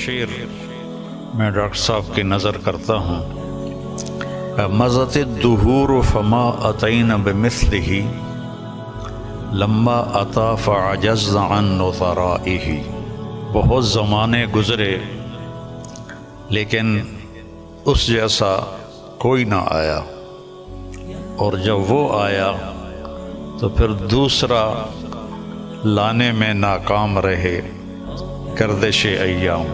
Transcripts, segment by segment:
شعر میں ڈاکٹر صاحب کی نظر کرتا ہوں. مضت الدہور فما اتین بمثلہ لما اتا فعجزنا عن نظرائہ. بہت زمانے گزرے لیکن اس جیسا کوئی نہ آیا، اور جب وہ آیا تو پھر دوسرا لانے میں ناکام رہے گردش ایام،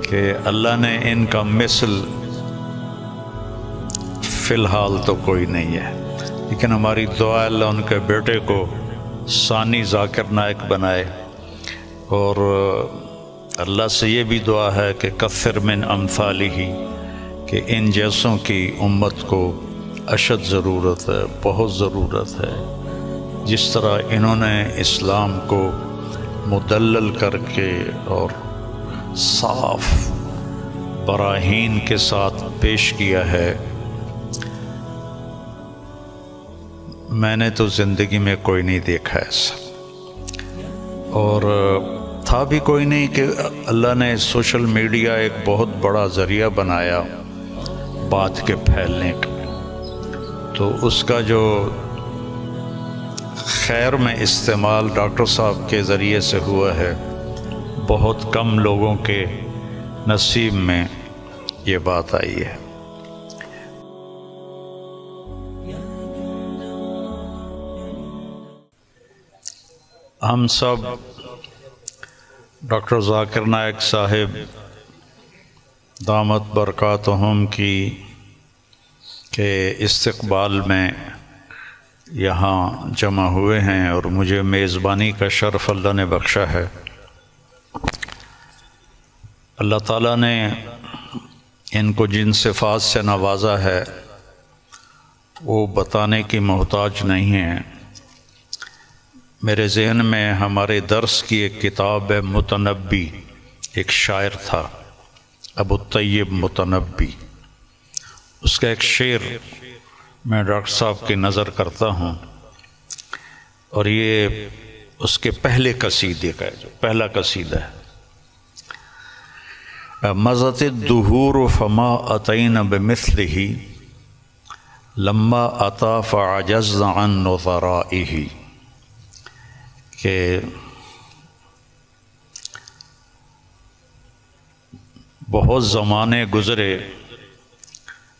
کہ اللہ نے ان کا مثل فی الحال تو کوئی نہیں ہے. لیکن ہماری دعا اللہ ان کے بیٹے کو ثانی ذاکر نائک بنائے، اور اللہ سے یہ بھی دعا ہے کہ کثر من امثالہ، کہ ان جیسوں کی امت کو اشد ضرورت ہے، بہت ضرورت ہے. جس طرح انہوں نے اسلام کو مدلل کر کے اور صاف براہین کے ساتھ پیش کیا ہے، میں نے تو زندگی میں کوئی نہیں دیکھا ایسا، اور تھا بھی کوئی نہیں کہ اللہ نے سوشل میڈیا ایک بہت بڑا ذریعہ بنایا بات کے پھیلنے کا. تو اس کا جو خیر میں استعمال ڈاکٹر صاحب کے ذریعے سے ہوا ہے، بہت کم لوگوں کے نصیب میں یہ بات آئی ہے. ہم سب ڈاکٹر ذاکر نائک صاحب دامت برکاتہم کی کے استقبال میں یہاں جمع ہوئے ہیں، اور مجھے میزبانی کا شرف اللہ نے بخشا ہے. اللہ تعالیٰ نے ان کو جن صفات سے نوازا ہے وہ بتانے کی محتاج نہیں ہیں. میرے ذہن میں ہمارے درس کی ایک کتاب ہے متنبی، ایک شاعر تھا ابو الطیب متنبی. اس کا ایک شعر میں ڈاکٹر صاحب کی نظر کرتا ہوں، اور یہ اس کے پہلے قصیدے کا ہے، جو پہلا قصیدہ ہے. مضت الدہور فما اتین بمثلہ لما اتا فعجزنا عن نظرائہ. کہ بہت زمانے گزرے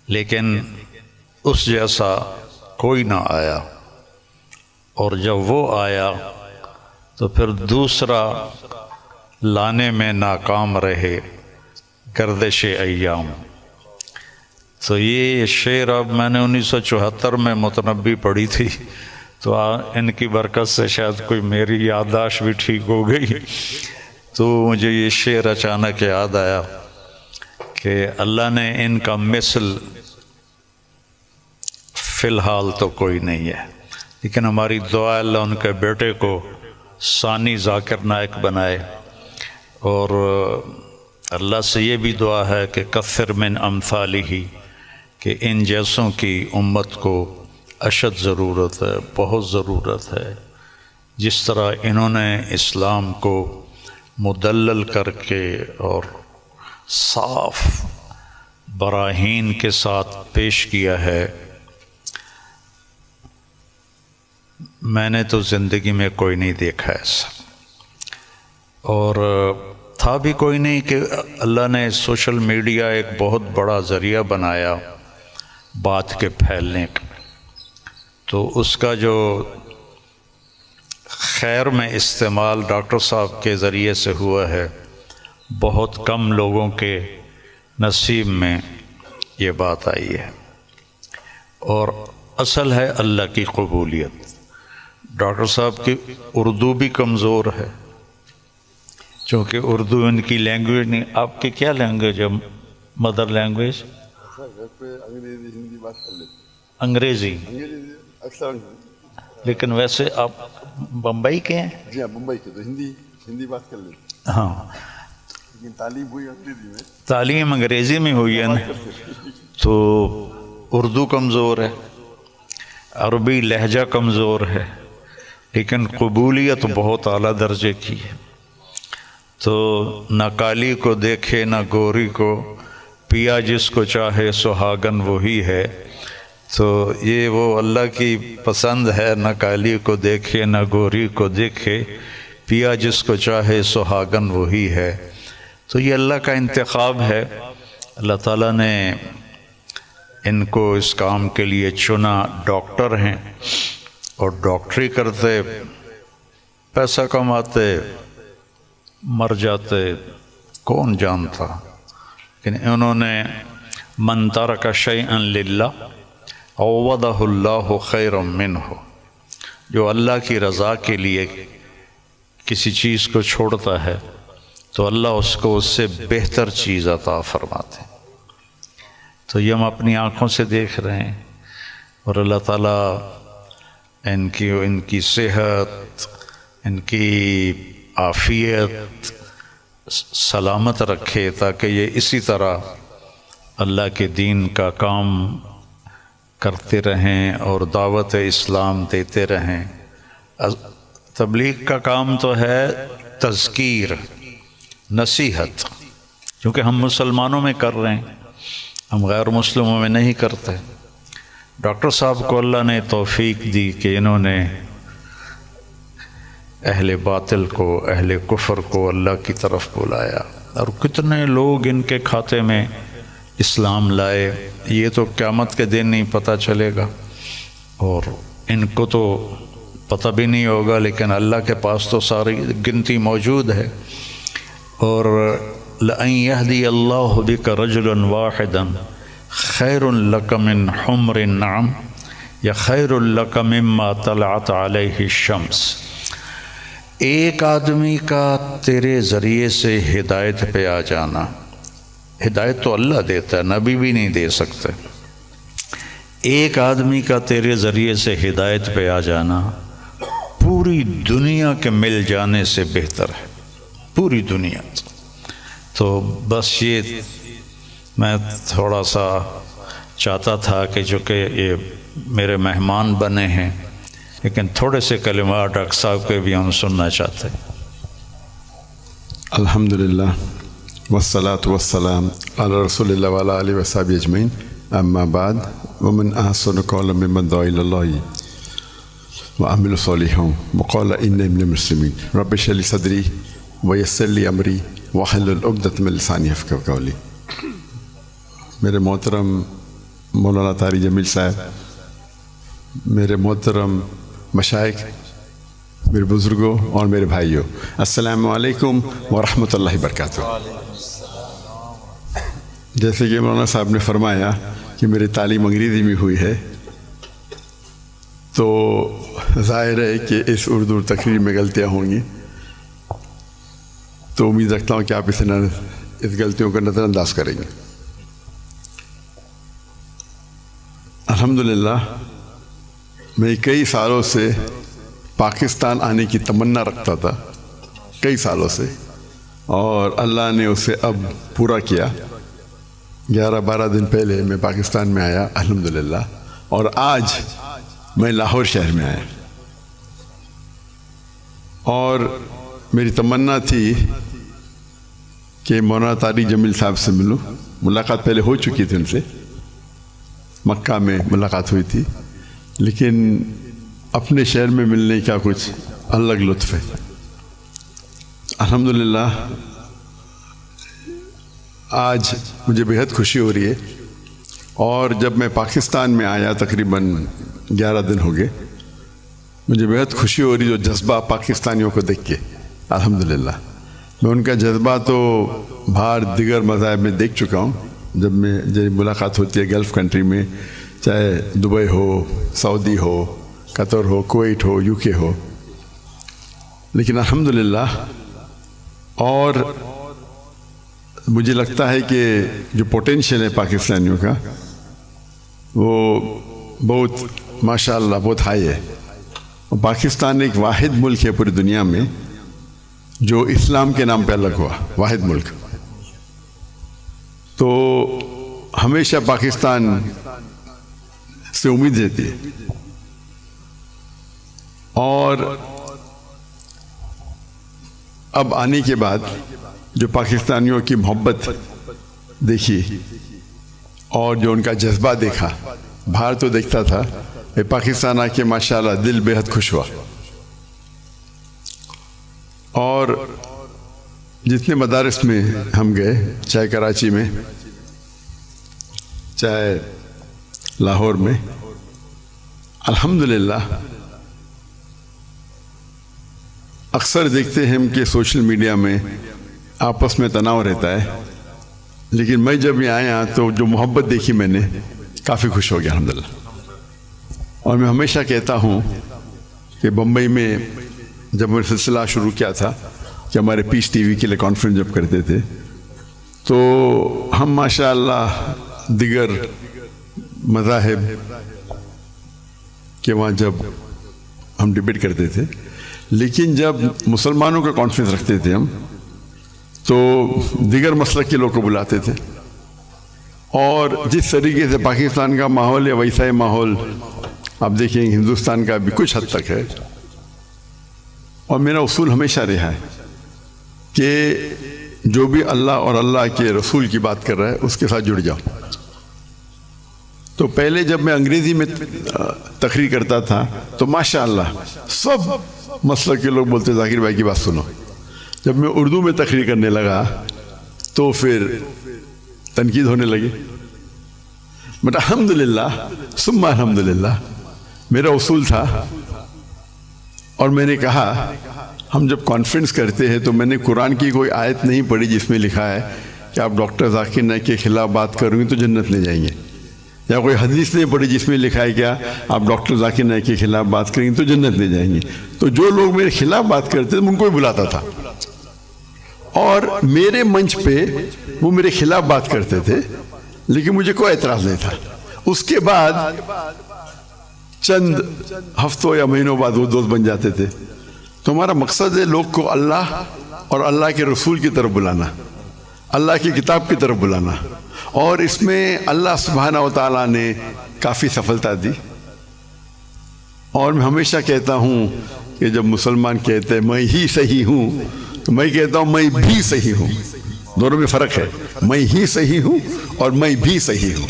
لیکن اس جیسا کوئی نہ آیا، اور جب وہ آیا تو پھر دوسرا لانے میں ناکام رہے گردش ایام. تو یہ شعر اب میں نے 1974 میں متنبی پڑھی تھی، تو ان کی برکت سے شاید کوئی میری یادداشت بھی ٹھیک ہو گئی، تو مجھے یہ شعر اچانک یاد آیا کہ اللہ نے ان کا مثل فی الحال تو کوئی نہیں ہے. لیکن ہماری دعا اللہ ان کے بیٹے کو ثانی ذاکر نائک بنائے، اور اللہ سے یہ بھی دعا ہے کہ کثر من امثالہ، کہ ان جیسوں کی امت کو اشد ضرورت ہے، بہت ضرورت ہے. جس طرح انہوں نے اسلام کو مدلل کر کے اور صاف براہین کے ساتھ پیش کیا ہے، میں نے تو زندگی میں کوئی نہیں دیکھا ایسا، اور تھا بھی کوئی نہیں کہ اللہ نے سوشل میڈیا ایک بہت بڑا ذریعہ بنایا بات کے پھیلنے کا. تو اس کا جو خیر میں استعمال ڈاکٹر صاحب کے ذریعے سے ہوا ہے، بہت کم لوگوں کے نصیب میں یہ بات آئی ہے. اور اصل ہے اللہ کی قبولیت. ڈاکٹر صاحب کی اردو بھی کمزور ہے، چونکہ اردو ان کی لینگویج نہیں. آپ کی کیا لینگویج ہے مدر لینگویج؟ انگریزی. لیکن ویسے آپ بمبئی کے ہیں؟ جی ہاں بمبئی کے، تو ہندی بات کر لیتے. ہاں، لیکن تعلیم ہوئی انگریزی میں. تعلیم انگریزی میں ہوئی ہے نا، تو اردو کمزور ہے، عربی لہجہ کمزور ہے، لیکن قبولیت بہت اعلیٰ درجے کی ہے. تو نہ کالی کو دیکھے نہ گوری کو، پیا جس کو چاہے سہاگن وہی ہے۔ تو یہ وہ اللہ کی پسند ہے، نہ کالی کو دیکھے نہ گوری کو دیکھے، پیا جس کو چاہے سہاگن وہی ہے۔ تو یہ اللہ کا انتخاب ہے، اللہ تعالیٰ نے ان کو اس کام کے لیے چنا۔ ڈاکٹر ہیں اور ڈاکٹری کرتے، پیسہ کماتے، مر جاتے، کون جانتا۔ لیکن انہوں نے من ترک شیئا للہ عوضہ اللہ خیرا منہ، جو اللہ کی رضا کے لیے کسی چیز کو چھوڑتا ہے تو اللہ اس کو اس سے بہتر چیز عطا فرماتے ہیں۔ تو یہ ہم اپنی آنکھوں سے دیکھ رہے ہیں، اور اللہ تعالیٰ ان کی صحت، ان کی عافیت سلامت رکھے، تاکہ یہ اسی طرح اللہ کے دین کا کام کرتے رہیں اور دعوت اسلام دیتے رہیں۔ تبلیغ کا کام تو ہے تذکیر، نصیحت، کیونکہ ہم مسلمانوں میں کر رہے ہیں، ہم غیر مسلموں میں نہیں کرتے۔ ڈاکٹر صاحب کو اللہ نے توفیق دی کہ انہوں نے اہل باطل کو، اہل کفر کو اللہ کی طرف بلایا، اور کتنے لوگ ان کے کھاتے میں اسلام لائے، یہ تو قیامت کے دن نہیں پتہ چلے گا، اور ان کو تو پتہ بھی نہیں ہوگا، لیکن اللہ کے پاس تو ساری گنتی موجود ہے۔ اور لَأَن يَهْدِيَ اللَّهُ بِكَ رَجُلًا وَاحِدًا خَيْرٌ لَكَ مِنْ حُمْرِ النَّعَمِ یا خَيْرٌ لَكَ مِمَّا طَلَعَتْ عَلَيْهِ الشَّمْسُ۔ ایک آدمی کا تیرے ذریعے سے ہدایت پہ آ جانا، ہدایت تو اللہ دیتا ہے، نبی بھی نہیں دے سکتے، ایک آدمی کا تیرے ذریعے سے ہدایت پہ آ جانا پوری دنیا کے مل جانے سے بہتر ہے، پوری دنیا۔ تو بس یہ میں تھوڑا سا چاہتا تھا کہ جو کہ یہ میرے مہمان بنے ہیں، لیکن تھوڑے سے کلمات ڈاکٹر صاحب کے بھی ہم سننا چاہتے ہیں۔ الحمدللہ والصلاة والسلام علی رسول اللہ وعلی آلہ وصحبہ اجمعین، اما بعد، ومن احسن قولا ممن دعا الی اللہ وعمل صالحا وقال انی من المسلمین، رب اشرح لی صدری ویسر لی امری واحلل عقدۃ من لسانی یفقہوا قولی۔ میرے محترم مولانا طاری جمیل صاحب، میرے محترم مشائخ، میرے بزرگوں اور میرے بھائیوں، السلام علیکم ورحمۃ اللہ وبرکاتہ۔ جیسے کہ مولانا صاحب نے فرمایا کہ میری تعلیم انگریزی میں ہوئی ہے، تو ظاہر ہے کہ اس اردو تقریر میں غلطیاں ہوں گی، تو امید رکھتا ہوں کہ آپ اس غلطیوں کا نظر انداز کریں گے۔ الحمدللہ میں کئی سالوں سے پاکستان آنے کی تمنا رکھتا تھا، کئی سالوں سے، اور اللہ نے اسے اب پورا کیا۔ 11-12 دن پہلے میں پاکستان میں آیا الحمدللہ، اور آج میں لاہور شہر میں آیا، اور میری تمنا تھی کہ مولانا طاری جمیل صاحب سے ملوں۔ ملاقات پہلے ہو چکی تھی ان سے، مکہ میں ملاقات ہوئی تھی، لیکن اپنے شہر میں ملنے کا کچھ الگ لطف ہے۔ الحمدللہ آج مجھے بہت خوشی ہو رہی ہے، اور جب میں پاکستان میں آیا تقریباً 11 دن ہو گئے، مجھے بہت خوشی ہو رہی جو جذبہ پاکستانیوں کو دیکھ کے۔ الحمدللہ میں ان کا جذبہ تو باہر دیگر مذاہب میں دیکھ چکا ہوں، جب ملاقات ہوتی ہے گلف کنٹری میں، چاہے Dubai who, Saudi who, Qatar who, Kuwait who, you کے ہو، لیکن الحمدللہ، اور مجھے لگتا ہے کہ جو پوٹینشیل ہے پاکستانیوں کا وہ بہت ماشاءاللہ بہت ہائی ہے۔ اور پاکستان ایک واحد ملک ہے پوری دنیا میں جو اسلام کے نام پہ الگ ہوا، واحد ملک۔ تو ہمیشہ پاکستان سے امید رہتی ہے، اور اب آنے کے بعد جو پاکستانیوں کی محبت دیکھی اور جو ان کا جذبہ دیکھا، باہر تو دیکھتا تھا، پاکستان آ کے ماشاءاللہ دل بے حد خوش ہوا. اور جتنے مدارس میں ہم گئے، چاہے کراچی میں، چاہے لاہور میں، الحمدللہ اکثر دیکھتے ہیں کہ سوشل میڈیا میں آپس میں تناؤ رہتا ہے، لیکن میں جب یہاں آیا تو جو محبت دیکھی میں نے، کافی خوش ہو گیا الحمدللہ. اور میں ہمیشہ کہتا ہوں کہ بمبئی میں جب میں سلسلہ شروع کیا تھا کہ ہمارے پیس ٹی وی کے لیے کانفرنس جب کرتے تھے، تو ہم ماشاءاللہ دیگر مذاہب کے وہاں جب ہم ڈبیٹ کرتے تھے، لیکن جب مسلمانوں کا کانفرنس رکھتے تھے ہم، تو دیگر مسلک کے لوگ کو بلاتے تھے. اور جس طریقے سے پاکستان کا ماحول ہے ویسا ہی ماحول آپ دیکھیں ہندوستان کا بھی کچھ حد تک ہے. اور میرا اصول ہمیشہ رہا ہے کہ جو بھی اللہ اور اللہ کے رسول کی بات کر رہا ہے اس کے ساتھ جڑ جاؤ. تو پہلے جب میں انگریزی میں تقریر کرتا تھا تو ماشاءاللہ سب مسلک کے لوگ بولتے ذاکر بھائی کی بات سنو. جب میں اردو میں تقریر کرنے لگا تو پھر تنقید ہونے لگی. بٹ الحمدللہ ثم الحمدللہ میرا اصول تھا، اور میں نے کہا ہم جب کانفرنس کرتے ہیں تو میں نے قرآن کی کوئی آیت نہیں پڑھی جس میں لکھا ہے کہ آپ ڈاکٹر ذاکر نائک کے خلاف بات کریں گے تو جنت لے جائیں گے، یا کوئی حدیث نہیں پڑھی جس میں لکھا ہے کیا آپ ڈاکٹر ذاکر نائک کے خلاف بات کریں گے تو جنت لے جائیں گے. تو جو لوگ میرے خلاف بات کرتے تھے ان کو بھی بلاتا تھا، اور میرے منچ پہ وہ میرے خلاف بات کرتے تھے لیکن مجھے کوئی اعتراض نہیں تھا. اس کے بعد چند ہفتوں یا مہینوں بعد وہ دوست بن جاتے تھے. تو ہمارا مقصد ہے لوگ کو اللہ اور اللہ کے رسول کی طرف بلانا، اللہ کی کتاب کی طرف بلانا، اور اس میں اللہ سبحانہ و تعالیٰ نے کافی سفلتا دی. اور میں ہمیشہ کہتا ہوں کہ جب مسلمان کہتے ہیں میں ہی صحیح ہوں تو میں کہتا ہوں میں بھی صحیح ہوں. دونوں میں فرق ہے، میں ہی صحیح ہوں اور میں بھی صحیح ہوں.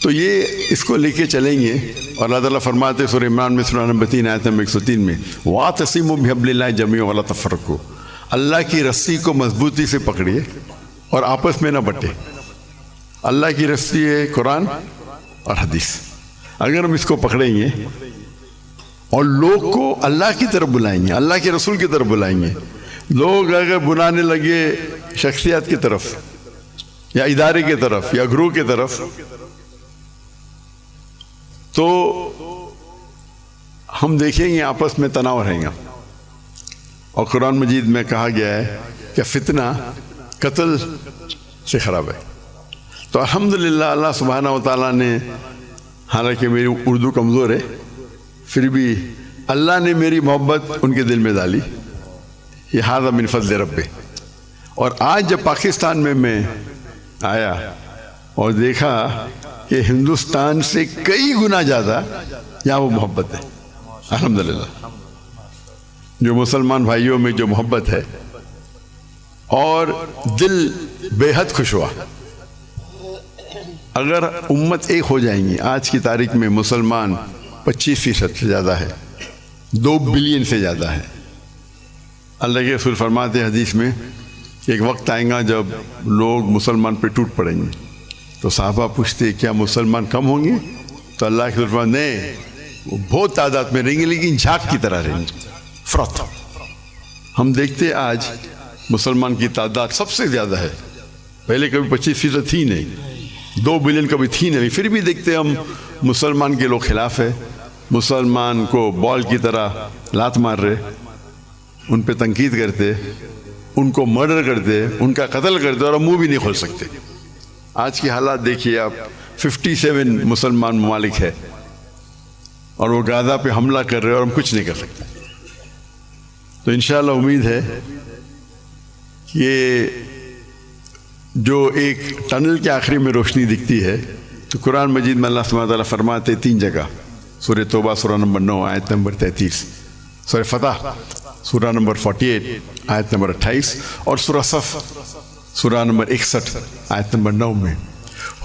تو یہ اس کو لے کے چلیں گے. اور اللہ تعالیٰ فرماتے سورہ عمران میں سورہ نمبر 3 آیت نمبر 103 میں وَاعْتَصِمُوا بِحَبْلِ اللَّهِ جَمِيعًا وَلَا تَفَرَّقُوا، اللہ کی رسی کو مضبوطی سے پکڑیے اور آپس میں نہ بٹے. اللہ کی رسی ہے قرآن اور حدیث. اگر ہم اس کو پکڑیں گے اور لوگ کو اللہ کی طرف بلائیں گے، اللہ کے رسول کی طرف بلائیں گے، لوگ اگر بلانے لگے شخصیات کی طرف یا ادارے کی طرف یا گروہ کی طرف تو ہم دیکھیں گے آپس میں تناؤ رہیں گا. اور قرآن مجید میں کہا گیا ہے کہ فتنہ قتل سے خراب ہے. تو الحمدللہ اللہ سبحانہ و تعالیٰ نے، حالانکہ میری اردو کمزور ہے پھر بھی اللہ نے میری محبت ان کے دل میں ڈالی. یہ ھذا من فضل ربی. اور آج جب پاکستان میں آیا اور دیکھا کہ ہندوستان سے کئی گنا زیادہ یہاں وہ محبت ہے الحمدللہ. جو مسلمان بھائیوں میں جو محبت ہے اور دل بے حد خوش ہوا. اگر امت ایک ہو جائیں گی، آج کی تاریخ میں مسلمان 25% سے زیادہ ہے، 2 بلین سے زیادہ ہے. اللہ کے رسول فرماتے ہیں حدیث میں کہ ایک وقت آئے گا جب لوگ مسلمان پہ ٹوٹ پڑیں گے. تو صحابہ پوچھتے کیا مسلمان کم ہوں گے؟ تو اللہ کے رسول نہیں، وہ بہت تعداد میں رہیں گے لیکن جھاگ کی طرح رہیں گے. فرات ہم دیکھتے آج مسلمان کی تعداد سب سے زیادہ ہے. پہلے کبھی 25% تھی نہیں، 2 بلین کبھی تھی نہیں، پھر بھی دیکھتے ہم مسلمان کے لوگ خلاف ہے. مسلمان کو بال کی طرح لات مار رہے، ان پہ تنقید کرتے، ان کو مرڈر کرتے، ان کا قتل کرتے، اور ہم منہ بھی نہیں کھول سکتے. آج کی حالات دیکھیے آپ، 57 مسلمان ممالک ہے اور وہ غزہ پہ حملہ کر رہے اور ہم کچھ نہیں کر سکتے. تو انشاءاللہ امید ہے کہ جو ایک ٹنل کے آخری میں روشنی دکھتی ہے تو قرآن مجید میں اللہ سبحانہ تعالیٰ فرماتے 3 جگہ، سورہ توبہ سورہ نمبر 9 آیت نمبر 33، سورہ فتح سورہ نمبر 48 آیت نمبر 28 اور سورہ صف سورہ نمبر 61 آیت نمبر 9 میں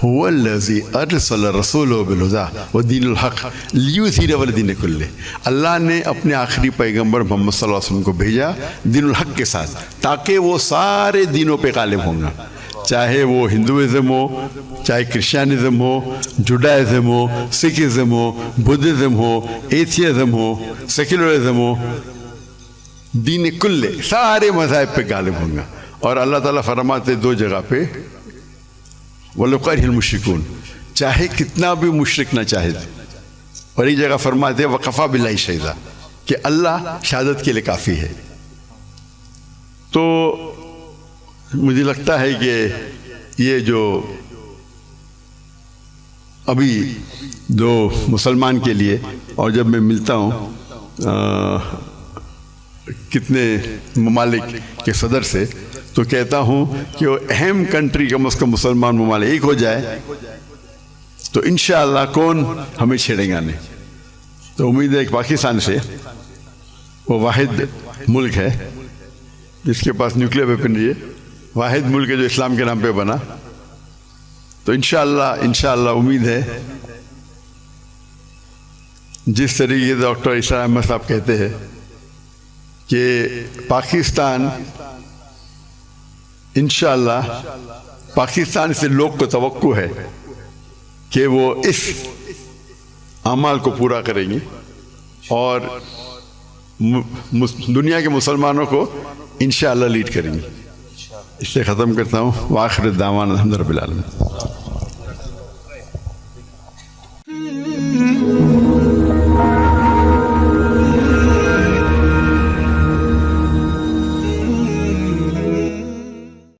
هو الذی ارسل رسولہ بالہدی ودین الحق لیظہرہ علی الدین کلہ، اللہ نے اپنے آخری پیغمبر محمد صلی اللہ علیہ وسلم کو بھیجا دین الحق کے ساتھ تاکہ وہ سارے دینوں پہ غالب ہوں گا، چاہے وہ ہندوازم ہو، چاہے کرسچینزم ہو، جوڈائزم ہو، سکھزم ہو، بدھزم ہو، ایتھیزم ہو، سیکولرزم ہو، دین کلے سارے مذاہب پہ غالب ہوں گا۔ اور اللہ تعالیٰ فرماتے دو جگہ پہ وَلَوْ كَرِهَ الْمُشْرِكُونَ، چاہے کتنا بھی مشرک نہ چاہے، اور ایک جگہ فرماتے وَكَفَى بِاللَّهِ شَهِيدًا کہ اللہ شہادت کے لیے کافی ہے۔ تو مجھے لگتا ہے کہ یہ جو ابھی جو مسلمان کے لیے، اور جب میں ملتا ہوں کتنے ممالک کے صدر سے تو کہتا ہوں کہ وہ اہم کنٹری کم از کم مسلمان ممالک ایک ہو جائے تو انشاءاللہ کون ہمیں چھیڑیں گا نہیں۔ تو امید ہے کہ پاکستان سے وہ واحد ملک ہے جس کے پاس نیوکلیئر ویپن ہے، واحد ملک ہے جو اسلام کے نام پہ بنا، تو انشاءاللہ امید ہے جس طریقے سے ڈاکٹر اسرار احمد صاحب کہتے ہیں کہ پاکستان انشاءاللہ پاکستان سے لوگ کو توقع ہے کہ وہ اس اعمال کو پورا کریں گے اور دنیا کے مسلمانوں کو انشاءاللہ لیڈ کریں گے۔ اس سے ختم کرتا ہوں، وآخر الدعوانا الحمد للہ رب العالمین۔